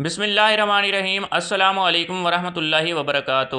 بسم اللہ الرحمن الرحیم۔ السلام علیکم ورحمۃ اللہ وبرکاتہ۔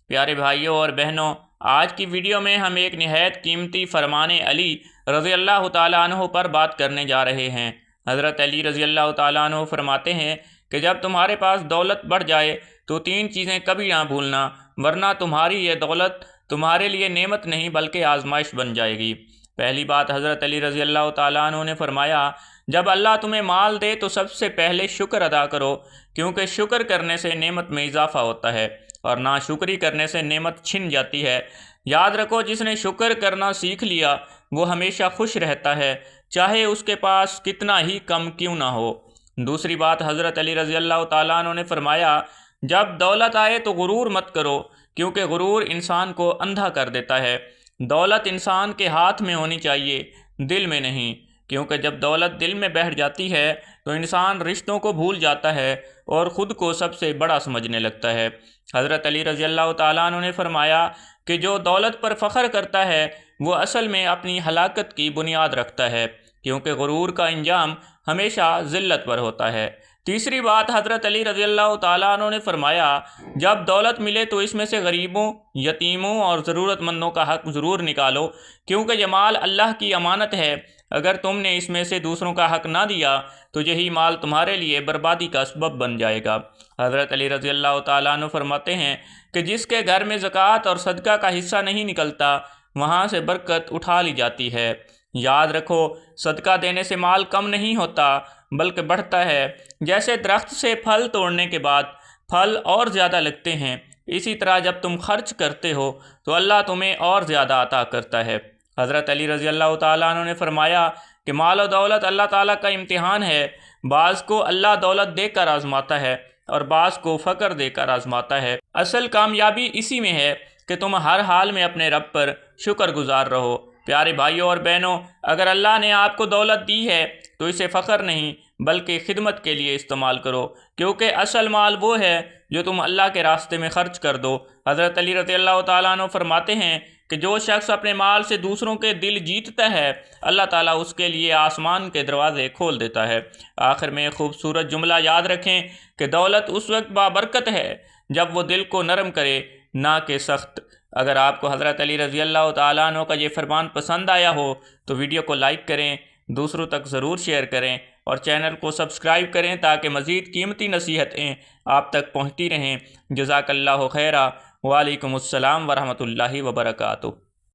پیارے بھائیوں اور بہنوں، آج کی ویڈیو میں ہم ایک نہایت قیمتی فرمان علی رضی اللہ تعالیٰ عنہ پر بات کرنے جا رہے ہیں۔ حضرت علی رضی اللہ تعالیٰ عنہ فرماتے ہیں کہ جب تمہارے پاس دولت بڑھ جائے تو تین چیزیں کبھی نہ بھولنا، ورنہ تمہاری یہ دولت تمہارے لیے نعمت نہیں بلکہ آزمائش بن جائے گی۔ پہلی بات، حضرت علی رضی اللہ تعالیٰ عنہ نے فرمایا، جب اللہ تمہیں مال دے تو سب سے پہلے شکر ادا کرو، کیونکہ شکر کرنے سے نعمت میں اضافہ ہوتا ہے اور ناشکری کرنے سے نعمت چھن جاتی ہے۔ یاد رکھو، جس نے شکر کرنا سیکھ لیا وہ ہمیشہ خوش رہتا ہے، چاہے اس کے پاس کتنا ہی کم کیوں نہ ہو۔ دوسری بات، حضرت علی رضی اللہ تعالیٰ عنہ نے فرمایا، جب دولت آئے تو غرور مت کرو، کیونکہ غرور انسان کو اندھا کر دیتا ہے۔ دولت انسان کے ہاتھ میں ہونی چاہیے، دل میں نہیں، کیونکہ جب دولت دل میں بیٹھ جاتی ہے تو انسان رشتوں کو بھول جاتا ہے اور خود کو سب سے بڑا سمجھنے لگتا ہے۔ حضرت علی رضی اللہ تعالیٰ عنہ نے فرمایا کہ جو دولت پر فخر کرتا ہے وہ اصل میں اپنی ہلاکت کی بنیاد رکھتا ہے، کیونکہ غرور کا انجام ہمیشہ ذلت پر ہوتا ہے۔ تیسری بات، حضرت علی رضی اللہ تعالیٰ عنہ نے فرمایا، جب دولت ملے تو اس میں سے غریبوں، یتیموں اور ضرورت مندوں کا حق ضرور نکالو، کیونکہ یہ مال اللہ کی امانت ہے۔ اگر تم نے اس میں سے دوسروں کا حق نہ دیا تو یہی مال تمہارے لیے بربادی کا سبب بن جائے گا۔ حضرت علی رضی اللہ تعالیٰ عنہ فرماتے ہیں کہ جس کے گھر میں زکوٰۃ اور صدقہ کا حصہ نہیں نکلتا وہاں سے برکت اٹھا لی جاتی ہے۔ یاد رکھو، صدقہ دینے سے مال کم نہیں ہوتا بلکہ بڑھتا ہے۔ جیسے درخت سے پھل توڑنے کے بعد پھل اور زیادہ لگتے ہیں، اسی طرح جب تم خرچ کرتے ہو تو اللہ تمہیں اور زیادہ عطا کرتا ہے۔ حضرت علی رضی اللہ تعالیٰ عنہ نے فرمایا کہ مال و دولت اللہ تعالیٰ کا امتحان ہے، بعض کو اللہ دولت دے کر آزماتا ہے اور بعض کو فقر دے کر آزماتا ہے۔ اصل کامیابی اسی میں ہے کہ تم ہر حال میں اپنے رب پر شکر گزار رہو۔ پیارے بھائیوں اور بہنوں، اگر اللہ نے آپ کو دولت دی ہے تو اسے فخر نہیں بلکہ خدمت کے لیے استعمال کرو، کیونکہ اصل مال وہ ہے جو تم اللہ کے راستے میں خرچ کر دو۔ حضرت علی رضی اللہ تعالیٰ عنہ فرماتے ہیں کہ جو شخص اپنے مال سے دوسروں کے دل جیتتا ہے اللہ تعالیٰ اس کے لیے آسمان کے دروازے کھول دیتا ہے۔ آخر میں ایک خوبصورت جملہ یاد رکھیں کہ دولت اس وقت بابرکت ہے جب وہ دل کو نرم کرے، نہ کہ سخت۔ اگر آپ کو حضرت علی رضی اللہ تعالیٰ عنہ کا یہ فرمان پسند آیا ہو تو ویڈیو کو لائک کریں، دوسروں تک ضرور شیئر کریں اور چینل کو سبسکرائب کریں تاکہ مزید قیمتی نصیحتیں آپ تک پہنچتی رہیں۔ جزاک اللہ خیرا۔ وعلیکم السلام ورحمۃ اللہ وبرکاتہ۔